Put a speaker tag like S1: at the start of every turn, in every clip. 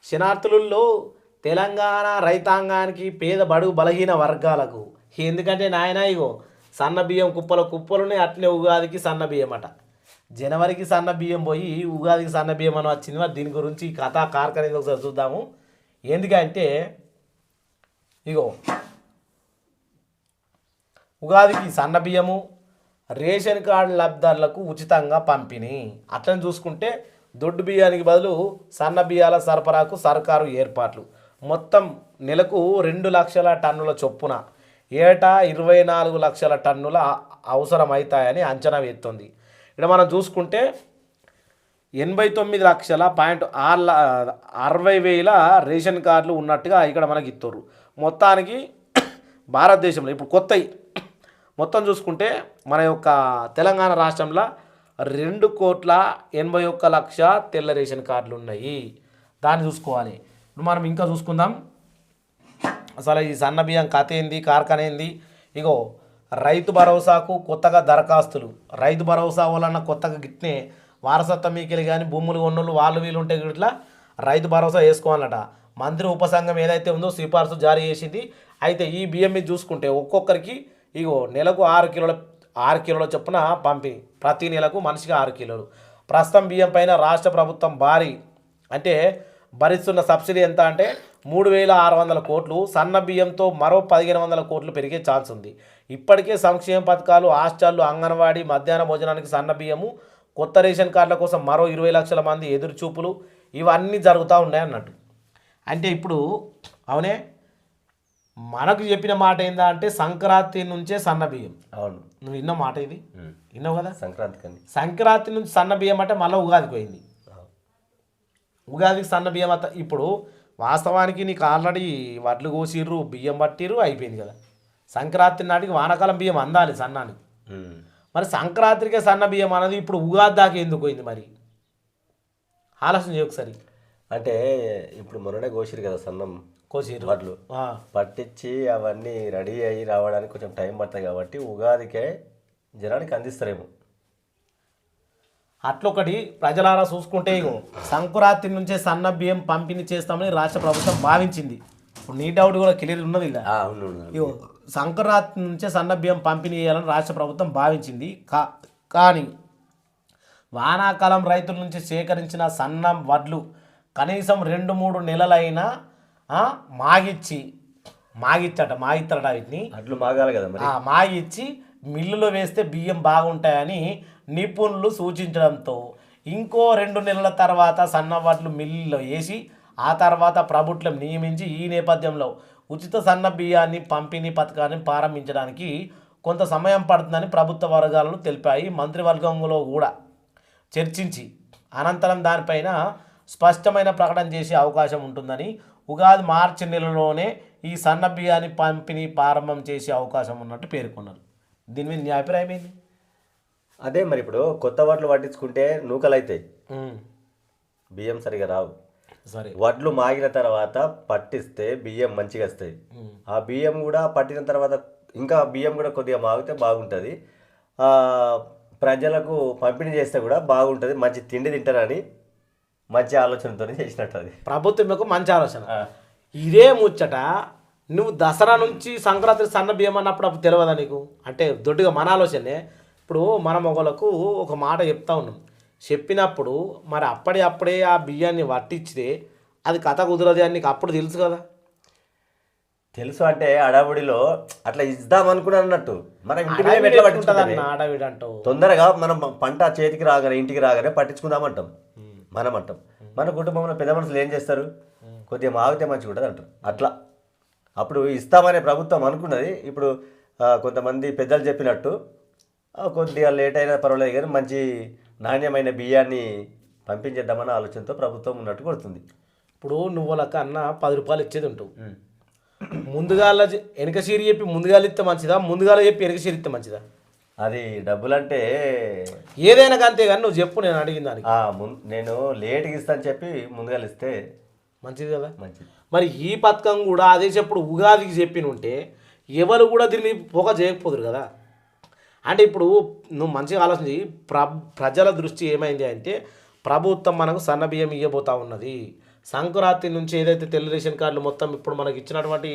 S1: శనార్థులలో తెలంగాణ రైతాంగానికి పేద బడుగు బలహీన వర్గాలకు ఎందుకంటే నాయన ఇగో సన్న బియ్యం కుప్పల కుప్పలునే అట్లే ఉగాదికి సన్న బియ్యం అట జనవరికి సన్న బియ్యం పోయి ఉగాదికి సన్న బియ్యం అని వచ్చింది మరి దీని గురించి ఈ కథ కార్ఖాన ఒకసారి చూద్దాము ఎందుకంటే ఇగో ఉగాదికి సన్న బియ్యము రేషన్ కార్డు లబ్ధిదారులకు ఉచితంగా పంపిణీ అట్లని చూసుకుంటే దొడ్డు బియ్యానికి బదులు సన్న బియ్యాల సరఫరాకు సర్కారు ఏర్పాట్లు మొత్తం నెలకు 2 లక్షల టన్నుల చొప్పున ఏటా 24 లక్షల టన్నుల అవసరమవుతాయని అంచనా వేస్తుంది ఇక్కడ మనం చూసుకుంటే 89,60,000 రేషన్ కార్డులు ఉన్నట్టుగా ఇక్కడ మనకి ఇస్తారు మొత్తానికి భారతదేశంలో ఇప్పుడు కొత్తవి మొత్తం చూసుకుంటే మన యొక్క తెలంగాణ రాష్ట్రంలో 2,81,00,000 తెల్ల రేషన్ కార్డులు ఉన్నాయి దాన్ని చూసుకోవాలి ఇప్పుడు మనం ఇంకా చూసుకుందాం అసలు ఈ సన్న బియ్యం కథ ఏంది కార్ఖాన ఏంది ఇగో రైతు భరోసాకు కొత్తగా దరఖాస్తులు రైతు భరోసా వలన కొత్తగా గిట్నే వారసత్వం మీకెళ్ళి కానీ భూములు కొన్నోళ్ళు వాళ్ళు వీళ్ళు ఉంటే ఇట్లా రైతు భరోసా వేసుకోవాలట మంత్రి ఉపసంఘం ఏదైతే ఉందో సిఫార్సు జారీ చేసింది అయితే ఈ బియ్యం మీద చూసుకుంటే ఒక్కొక్కరికి ఇగో నెలకు 6 కిలోల చొప్పున పంపిణీ ప్రతి నెలకు మనిషికి 6 కిలోలు ప్రస్తుతం బియ్యం పైన రాష్ట్ర ప్రభుత్వం భారీ అంటే భరిస్తున్న సబ్సిడీ ఎంత అంటే 3,600 కోట్లు సన్న బియ్యంతో మరో 1,500 కోట్లు పెరిగే ఛాన్స్ ఉంది ఇప్పటికే సంక్షేమ పథకాలు హాస్టళ్ళు అంగన్వాడీ మధ్యాహ్న భోజనానికి సన్న బియ్యము కొత్త రేషన్ కార్డుల కోసం మరో 20 లక్షల మంది ఎదురుచూపులు ఇవన్నీ జరుగుతూ ఉన్నాయి అన్నట్టు అంటే ఇప్పుడు అవునే మనకు చెప్పిన మాట ఏందా అంటే సంక్రాంతి నుంచే సన్న బియ్యం
S2: అవును
S1: నువ్వు విన్న మాట ఇది విన్నావు కదా
S2: సంక్రాంతి
S1: నుంచి సన్న బియ్యం అంటే మళ్ళీ ఉగాదికి పోయింది ఉగాదికి సన్న బియ్యం అంతా ఇప్పుడు వాస్తవానికి నీకు ఆల్రెడీ వడ్లు కోసిర్రు బియ్యం పట్టిర్రు అయిపోయింది కదా సంక్రాంతి నాటికి వానాకాలం బియ్యం అందాలి సన్నానికి మరి సంక్రాంతికే సన్న బియ్యం అన్నది ఇప్పుడు ఉగాది దాకా ఎందుకు పోయింది మరి ఆలోచన చేయ ఒకసారి
S2: అంటే ఇప్పుడు మొన్ననే కోసిరు కదా సన్నం
S1: కోసిర్రు
S2: వడ్లు పట్టించి అవన్నీ రెడీ అయ్యి రావడానికి కొంచెం టైం పడుతుంది కాబట్టి ఉగాదికే జనానికి అందిస్తారేమో
S1: అట్లొకటి ప్రజలారా చూసుకుంటే ఇగో సంక్రాంతి నుంచే సన్న బియ్యం పంపిణీ చేస్తామని రాష్ట్ర ప్రభుత్వం భావించింది ఇప్పుడు నీ డౌట్ కూడా క్లియర్ ఉన్నది ఇలా ఇగో సంక్రాంతి నుంచే సన్న బియ్యం పంపిణీ చేయాలని రాష్ట్ర ప్రభుత్వం భావించింది కానీ వానాకాలం రైతుల నుంచి సేకరించిన సన్న వడ్లు కనీసం 2-3 నెలలైనా మాగిస్తారట వీటిని
S2: అట్లు మాగాలి కదా మరి
S1: మాగిచ్చి మిల్లులో వేస్తే బియ్యం బాగుంటాయని నిపుణులు సూచించడంతో ఇంకో 2 నెలల తర్వాత సన్న వడ్లు మిల్లులో వేసి ఆ తర్వాత ప్రభుత్వం నియమించి ఈ నేపథ్యంలో ఉచిత సన్న బియ్యాన్ని పంపిణీ పథకాన్ని ప్రారంభించడానికి కొంత సమయం పడుతుందని ప్రభుత్వ వర్గాలను తెలిపాయి మంత్రివర్గంలో కూడా చర్చించి అనంతరం దానిపైన స్పష్టమైన ప్రకటన చేసే అవకాశం ఉంటుందని ఉగాది మార్చి నెలలోనే ఈ సన్న బియ్యాన్ని పంపిణీ ప్రారంభం చేసే అవకాశం ఉన్నట్టు పేర్కొన్నారు దీని మీద నీ అభిప్రాయం ఏంటి
S2: అదే మరి ఇప్పుడు కొత్త వడ్లు పట్టించుకుంటే నూకలు అవుతాయి బియ్యం సరిగా రావు
S1: సరే
S2: వడ్లు మాగిన తర్వాత పట్టిస్తే బియ్యం మంచిగా వస్తాయి ఆ బియ్యం కూడా పట్టిన తర్వాత ఇంకా బియ్యం కూడా కొద్దిగా మాగితే బాగుంటుంది ప్రజలకు పంపిణీ చేస్తే కూడా బాగుంటుంది మంచి తిండి తింటారని మంచి ఆలోచనతో చేసినట్టు అది
S1: ప్రభుత్వం యొక్క మంచి ఆలోచన ఇదే ముచ్చట నువ్వు దసరా నుంచి సంక్రాంతి సన్న బియ్యం అన్నప్పుడు అప్పుడు తెలియదా నీకు అంటే దొడ్డుగా మన ఆలోచనే ఇప్పుడు మన మొగలకు ఒక మాట చెప్తా ఉన్నాం చెప్పినప్పుడు మరి అప్పుడే ఆ బియ్యాన్ని పట్టించితే అది కథ కుదరదు అని నీకు అప్పుడు తెలుసు కదా
S2: తెలుసు అంటే అడవుడిలో అట్లా ఇద్దాం అనుకున్నాను అన్నట్టు మనం
S1: అడవిడి అంటావు
S2: తొందరగా మనం పంట చేతికి రాగానే ఇంటికి రాగానే పట్టించుకుందామంటాం మనం అంటాం మన కుటుంబంలో పెద్ద మనుషులు ఏం చేస్తారు కొద్దిగా మాగితే మంచిగా ఉంటుంది అంటారు అట్లా అప్పుడు ఇస్తామనే ప్రభుత్వం అనుకున్నది ఇప్పుడు కొంతమంది పెద్దలు చెప్పినట్టు కొద్దిగా లేట్ అయినా పర్వాలేదు కానీ మంచి నాణ్యమైన బియ్యాన్ని పంపించేద్దామన్న ఆలోచనతో ప్రభుత్వం ఉన్నట్టు కొడుతుంది
S1: ఇప్పుడు నువ్వులక అన్న 10 రూపాయలు ఇచ్చేది ఉంటావు ముందుగా వెనక సీరి చెప్పి ముందుగా ఇస్తే మంచిదా ముందుగా చెప్పి వెనక సీరి ఇస్తే మంచిదా
S2: అది డబ్బులంటే
S1: ఏదైనా అంతే కానీ నువ్వు చెప్పు నేను అడిగిన దానికి
S2: నేను లేట్గా ఇస్తాను చెప్పి ముందుగా ఇస్తే
S1: మంచిది కదా
S2: మంచిది
S1: మరి ఈ పథకం కూడా అదే చెప్పుడు ఉగాదికి చెప్పిన ఉంటే ఎవరు కూడా దీన్ని పొగ చేయకపోదురు కదా అంటే ఇప్పుడు నువ్వు మంచిగా ఆలోచించి ప్రజల దృష్టి ఏమైంది అంటే ప్రభుత్వం మనకు సన్న బియ్యం ఇవ్వబోతా ఉన్నది సంక్రాంతి నుంచి ఏదైతే తెల్ల రేషన్ కార్డులు మొత్తం ఇప్పుడు మనకి ఇచ్చినటువంటి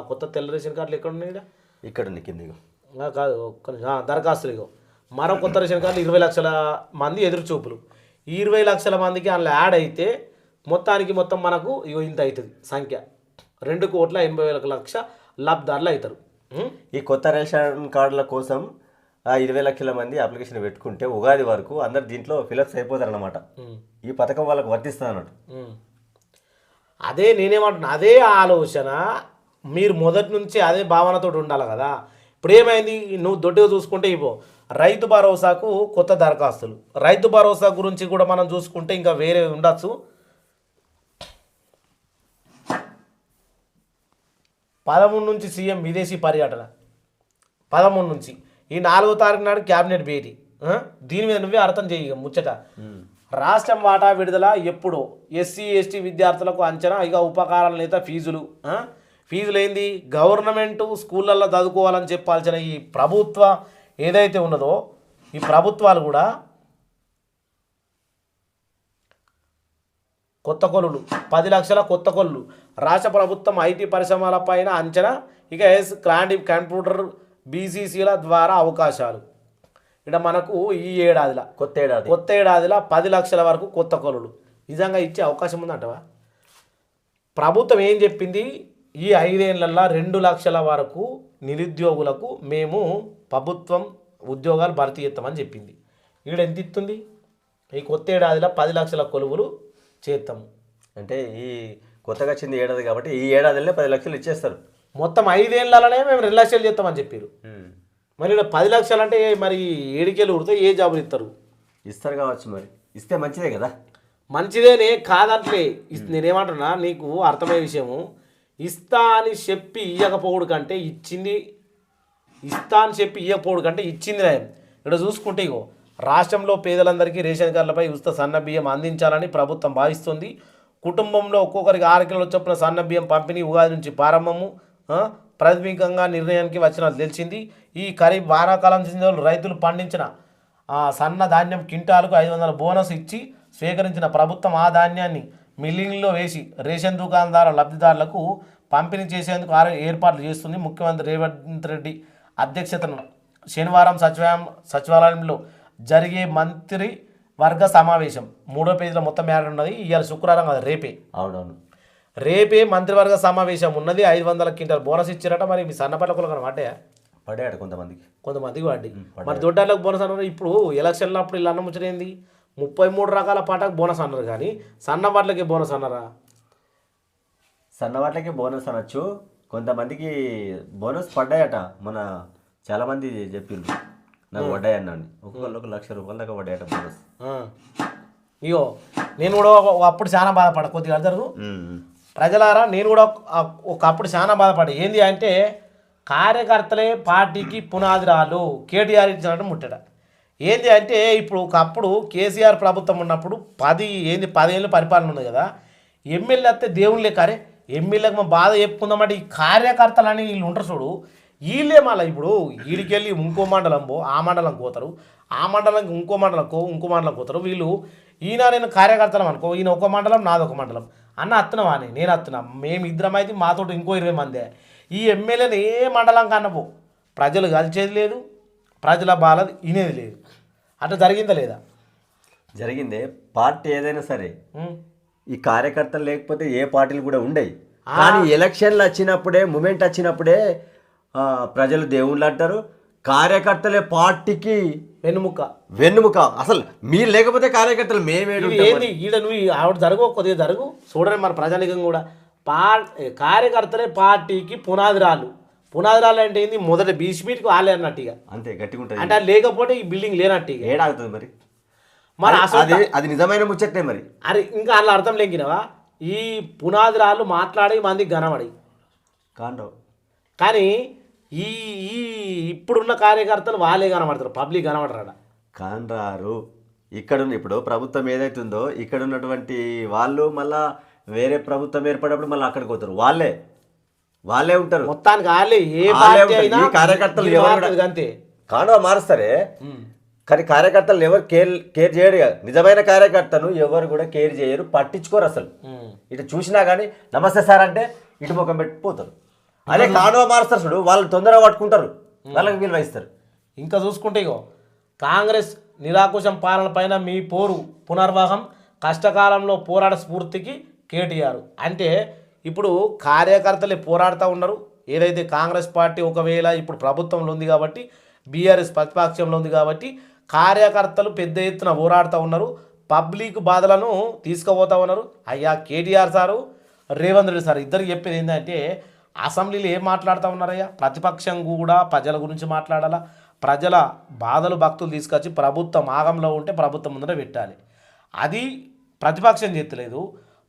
S1: కొత్త తెల్ల రేషన్ కార్డులు ఎక్కడ ఉన్నాయి ఈడ?
S2: ఇక్కడ ఉంది కింద ఇగో.
S1: కాదు ఒక్క నిమిషం. దరఖాస్తులు ఇగో మరో కొత్త రేషన్ కార్డులు 20 లక్షల మంది ఎదురు చూపులు. ఈ 20 లక్షల మందికి అందులో యాడ్ అయితే మొత్తానికి మొత్తం మనకు ఇగో ఇంత అవుతుంది సంఖ్య 2,80,00,000 లబ్ధారులు అవుతారు.
S2: ఈ కొత్త రేషన్ కార్డుల కోసం 20 లక్షల మంది అప్లికేషన్ పెట్టుకుంటే ఉగాది వరకు అందరు దీంట్లో ఫిలప్స్ అయిపోతారు అన్నమాట. ఈ పథకం వాళ్ళకు వర్తిస్తుంది అన్నట్టు.
S1: అదే నేనేమంటున్నా, అదే ఆలోచన మీరు మొదటి నుంచి అదే భావనతో ఉండాలి కదా. ఇప్పుడు ఏమైంది, నువ్వు దొడ్డిగా చూసుకుంటే ఇవ్వు రైతు భరోసాకు కొత్త దరఖాస్తులు. రైతు భరోసా గురించి కూడా మనం చూసుకుంటే ఇంకా వేరే ఉండొచ్చు. 13 నుంచి సీఎం విదేశీ పర్యటన, 13 నుంచి ఈ 4వ తారీఖు నాడు క్యాబినెట్ భేటీ. దీని మీద నువ్వే అర్థం చేయ ముచ్చట. రాష్ట్రం వాటా విడుదల ఎప్పుడో, ఎస్సీ ఎస్టీ విద్యార్థులకు అంచనా, ఇక ఉపకారాల నేత ఫీజులు ఏంది గవర్నమెంట్ స్కూళ్ళల్లో చదువుకోవాలని చెప్పాల్సిన ఈ ప్రభుత్వ ఏదైతే ఉన్నదో ఈ ప్రభుత్వాలు కూడా కొత్త కొలులు 10 లక్షల కొత్త కొలులు. రాష్ట్ర ప్రభుత్వం ఐటీ పరిశ్రమల పైన అంచనా, ఇక కంప్యూటర్ బీసీసీల ద్వారా అవకాశాలు. ఇక్కడ మనకు ఈ ఏడాదిలో కొత్త ఏడాదిలో 10 లక్షల వరకు కొత్త కొలులు నిజంగా ఇచ్చే అవకాశం ఉందంటవా? ప్రభుత్వం ఏం చెప్పింది, ఈ 5 ఏళ్లలో 2 లక్షల వరకు నిరుద్యోగులకు మేము ప్రభుత్వం ఉద్యోగాలు భర్తీ చేస్తామని చెప్పింది. ఇక్కడ ఎంత ఇస్తుంది? ఈ కొత్త ఏడాదిలో 10 లక్షల కొలువులు చేస్తాము
S2: అంటే ఈ కొత్తగా వచ్చింది ఏడాది కాబట్టి ఈ ఏడాదిలో 10 లక్షలు ఇచ్చేస్తారు.
S1: మొత్తం 5 ఏళ్లలోనే మేము 2 లక్షలు చేస్తామని చెప్పారు. మరి 10 లక్షలు అంటే మరి ఏడికేళ్ళు ఉడితే ఏ జాబులు
S2: ఇస్తారు కావచ్చు. మరి ఇస్తే మంచిదే కదా.
S1: మంచిదేనే కాదంటలే. నేనేమంటున్నా, నీకు అర్థమయ్యే విషయము, ఇస్తా అని చెప్పి ఇవ్వకపోవడు కంటే ఇచ్చింది, ఇస్తా అని చెప్పి ఇవ్వకపోవడు కంటే ఇచ్చింది నయం. ఇక్కడ చూసుకుంటే ఇగో రాష్ట్రంలో పేదలందరికీ రేషన్ కార్డులపై ఉచిత సన్న బియ్యం అందించాలని ప్రభుత్వం భావిస్తుంది. కుటుంబంలో ఒక్కొక్కరికి 6 కిలోల చొప్పున సన్న బియ్యం పంపిణీ ఉగాది నుంచి ప్రారంభము. ప్రాథమికంగా నిర్ణయానికి వచ్చినట్లు తెలిసింది. ఈ ఖరీఫ్ వానాకాలం సీజన్లో రైతులు పండించిన సన్న ధాన్యం క్వింటాలకు 500 బోనస్ ఇచ్చి స్వీకరించిన ప్రభుత్వం ఆ ధాన్యాన్ని మిల్లింగ్లో వేసి రేషన్ దుకాణదారు లబ్ధిదారులకు పంపిణీ చేసేందుకు ఏర్పాట్లు చేస్తుంది. ముఖ్యమంత్రి రేవంత్ రెడ్డి అధ్యక్షతను శనివారం సచివాలయంలో జరిగే మంత్రి వర్గ సమావేశం 3వ పేజీలో మొత్తం యాడ్ ఉన్నది. ఇవాళ శుక్రవారం కదా, రేపే.
S2: అవునవును,
S1: రేపే మంత్రివర్గ సమావేశం ఉన్నది. 500 క్వింటాల్ బోనస్ ఇచ్చారట. మరి మీ సన్నపట్ల కానీ
S2: పడ్డాడు కొంతమందికి
S1: వాడి మరి దొడ్డాలకు బోనస్ అన్నారు. ఇప్పుడు ఎలక్షన్లో అప్పుడు ఇలా అన్న ముచ్చటేంది, 33 రకాల పాటకు బోనస్ అన్నారు, కానీ సన్నవాట్లకి బోనస్ అన్నారా?
S2: సన్నవాట్లకి బోనస్ అనొచ్చు, కొంతమందికి బోనస్ పడ్డాయట. మన చాలామంది చెప్పిండ్రు నాకు పడ్డాయన్నాను. ఒక్కొక్కరికి 1,00,000 రూపాయల దాకా పడ్డాయట బోనస్.
S1: ఇగో నేను కూడా అప్పుడు చాలా బాధపడ, కొద్దిగా జరుగు ప్రజలారా, నేను కూడా ఒకప్పుడు చాలా బాధపడ. ఏంది అంటే కార్యకర్తలే పార్టీకి పునాదిరాలు, కేటీఆర్ ఇచ్చినట్టు ముట్టడ. ఏంది అంటే ఇప్పుడు ఒకప్పుడు కేసీఆర్ ప్రభుత్వం ఉన్నప్పుడు 10 ఏళ్ళు పరిపాలన ఉంది కదా, ఎమ్మెల్యే వస్తే దేవుళ్ళే కారే, ఎమ్మెల్యేకి మా బాధ చెప్పుకుందామంటే ఈ కార్యకర్తలు అని వీళ్ళు ఉంటారు చూడు, వీళ్ళే మళ్ళీ ఇప్పుడు వీడికెళ్ళి ఇంకో మండలం ఆ మండలం పోతారు, ఆ మండలంకి ఇంకో మండలం పోతారు. వీళ్ళు ఈయన నేను కార్యకర్తలం అనుకో, ఈయన ఒక మండలం నాది ఒక మండలం అన్న అత్తున్నావా అని నేను అత్తున్నా, మేము ఇద్దరం అయితే మాతో ఇంకో 20 మందే. ఈ ఎమ్మెల్యేని ఏ మండలం కన్నపో ప్రజలు కలిసేది లేదు, ప్రజల బాధ వినేది లేదు. అట్లా జరిగిందా లేదా?
S2: జరిగిందే. పార్టీ ఏదైనా సరే ఈ కార్యకర్తలు లేకపోతే ఏ పార్టీలు కూడా ఉండవు. కానీ ఎలక్షన్లు వచ్చినప్పుడే, మూమెంట్ వచ్చినప్పుడే ప్రజలు దేవుళ్ళు అంటారు, కార్యకర్తలే పార్టీకి వెన్నుముక. అసలు మీరు లేకపోతే కార్యకర్తలు మేమేడు.
S1: ఈడ నువ్వు ఆవిడ జరుగు, కొద్దిగా జరుగు చూడండి. మన ప్రజానికం కూడా కార్యకర్తలే పార్టీకి పునాదిరాలు అంటే ఏంది, మొదటి బీచ్మీట్కి వాళ్ళే అన్నట్టుగా,
S2: అంతే గట్టిగా ఉంటుంది.
S1: అంటే లేకపోతే ఈ బిల్డింగ్ లేనట్టుగా
S2: ఏడాగుతుంది. మరి అది నిజమైన ముచ్చట్టే. మరి
S1: అరే ఇంకా అలా అర్థం లేకినవా, ఈ పునాదిరాలు మాట్లాడి మందికి కనబడి
S2: కాండవు,
S1: కానీ ఈ ఇప్పుడున్న కార్యకర్తలు వాళ్ళే కనబడతారు, పబ్లిక్ కనబడరాడ
S2: కానరారు. ఇక్కడ ఇప్పుడు ప్రభుత్వం ఏదైతుందో ఇక్కడ ఉన్నటువంటి వాళ్ళు మళ్ళా వేరే ప్రభుత్వం ఏర్పడినప్పుడు మళ్ళీ అక్కడికి పోతారు, వాళ్ళే ఉంటారు మొత్తానికి. వాళ్ళే ఏ కార్యకర్తలు అంతే కాండవ మారుస్తారే. కానీ కార్యకర్తలు ఎవరు కేర్ చేయరు కదా. నిజమైన కార్యకర్తను ఎవరు కూడా కేర్ చేయరు, పట్టించుకోరు అసలు. ఇటు చూసినా కానీ నమస్తే సార్ అంటే ఇటు ముఖం పెట్టిపోతారు. అదే కాడవ మారుస్తారు చూడు, వాళ్ళు తొందరగా పట్టుకుంటారు, వాళ్ళకి విలువ ఇస్తారు.
S1: ఇంకా చూసుకుంటే ఇగో కాంగ్రెస్ నిరాకుశం పాలన పైన మీ పోరు పునర్వాహం, కష్టకాలంలో పోరాట స్ఫూర్తికి కేటీఆర్. అంటే ఇప్పుడు కార్యకర్తలే పోరాడుతూ ఉన్నారు. ఏదైతే కాంగ్రెస్ పార్టీ ఒకవేళ ఇప్పుడు ప్రభుత్వంలో ఉంది కాబట్టి, బీఆర్ఎస్ ప్రతిపక్షంలో ఉంది కాబట్టి కార్యకర్తలు పెద్ద ఎత్తున పోరాడుతూ ఉన్నారు. పబ్లిక్ బాధలను తీసుకుపోతూ ఉన్నారు. అయ్యా కేటీఆర్ సారు, రేవంత్ రెడ్డి సార్ ఇద్దరికి చెప్పేది ఏంటంటే అసెంబ్లీలో ఏం మాట్లాడుతూ ఉన్నారయ్యా, ప్రతిపక్షం కూడా ప్రజల గురించి మాట్లాడాలా, ప్రజల బాధలు భక్తులు తీసుకొచ్చి ప్రభుత్వం ఆగంలో ఉంటే ప్రభుత్వం ముందర పెట్టాలి. అది ప్రతిపక్షం చేస్తలేదు.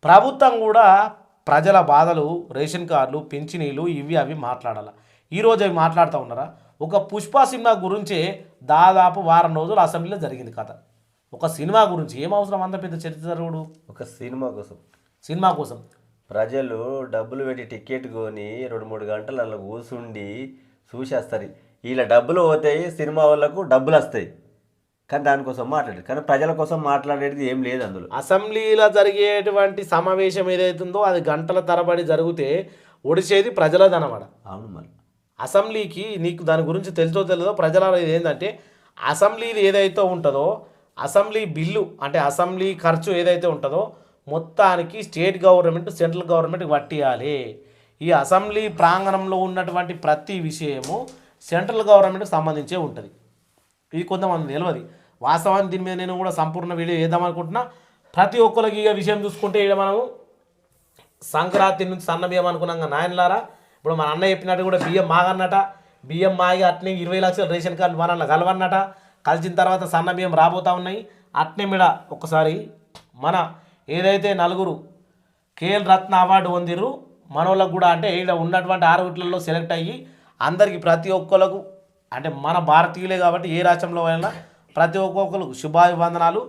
S1: ప్రభుత్వం కూడా ప్రజల బాధలు, రేషన్ కార్డులు, పింఛనీలు ఇవి అవి మాట్లాడాలి. ఈరోజు అవి మాట్లాడుతూ ఉన్నారా? ఒక పుష్ప సినిమా గురించే దాదాపు వారం రోజులు అసెంబ్లీలో జరిగింది కథ. ఒక సినిమా గురించి ఏం అవసరం అంత పెద్ద చర్చ జరుగుడు?
S2: ఒక
S1: సినిమా కోసం
S2: ప్రజలు డబ్బులు పెట్టి టికెట్ కొని 2-3 గంటలు అలా కూర్చుండి చూసేస్తారు. వీళ్ళ డబ్బులు పోతాయి, సినిమా వాళ్ళకు డబ్బులు వస్తాయి, కానీ దానికోసం మాట్లాడారు. కానీ ప్రజల కోసం మాట్లాడేది ఏం లేదు అందులో.
S1: అసెంబ్లీలో జరిగేటువంటి సమావేశం ఏదైతుందో అది గంటల తరబడి జరిగితే ఒడిసేది ప్రజలదనమాట.
S2: అవును. మరి
S1: అసెంబ్లీకి నీకు దాని గురించి తెలుసో తెలియదో ప్రజల ఏంటంటే అసెంబ్లీలు ఏదైతే ఉంటుందో, అసెంబ్లీ బిల్లు అంటే అసెంబ్లీ ఖర్చు ఏదైతే ఉంటుందో మొత్తానికి స్టేట్ గవర్నమెంట్ సెంట్రల్ గవర్నమెంట్ పట్టియాలి. ఈ అసెంబ్లీ ప్రాంగణంలో ఉన్నటువంటి ప్రతి విషయము సెంట్రల్ గవర్నమెంట్కి సంబంధించే ఉంటుంది. ఇది కొంతమంది తెలియదు. వాస్తవానికి దీని మీద నేను కూడా సంపూర్ణ వీడియో వేద్దామనుకుంటున్నా. ప్రతి ఒక్కరికి ఇక విషయం చూసుకుంటే ఇక్కడ మనము సంక్రాంతి నుంచి సన్న బియ్యం అనుకున్నాం నాయనలారా. ఇప్పుడు మన అన్న చెప్పినట్టు కూడా బియ్యం మాగన్నట, బియ్యం మాగి అట్నే 20 లక్షల రేషన్ కార్డు మన కలవన్నట. కలిసిన తర్వాత సన్న బియ్యం రాబోతూ ఉన్నాయి. అట్నే మీద ఒక్కసారి మన ఏదైతే 4 కేఎల్ రత్న అవార్డు పొందిరు మనోళ్ళకు కూడా, అంటే ఇక్కడ ఉన్నటువంటి 6 వీటిలలో సెలెక్ట్ అయ్యి అందరికీ ప్రతి ఒక్కరికి అంటే మన భారతీయులే కాబట్టి ఏ రాష్ట్రంలో అయినా ప్రతి ఒక్కొక్కరికి శుభాభివందనాలు.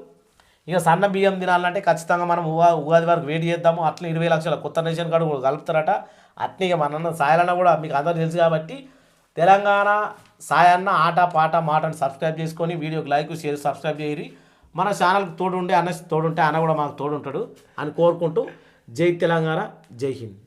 S1: ఇక సన్న బియ్యం తినాలంటే ఖచ్చితంగా మనం ఉగాది వరకు వెయిట్ చేద్దాము. అట్లే 20 లక్షల కొత్త రేషన్ కార్డు కూడా కలుపుతారట. అట్నే ఇక మన సాయన్న కూడా మీకు అందరూ తెలుసు కాబట్టి తెలంగాణ సాయన్న ఆట పాట మాటని సబ్స్క్రైబ్ చేసుకొని వీడియోకి లైక్ షేర్ సబ్స్క్రైబ్ చేయరి. మన ఛానల్కి తోడుండే అన్న తోడుంటే అన్న కూడా మాకు తోడుంటాడు అని కోరుకుంటూ జై తెలంగాణ, జై హింద్.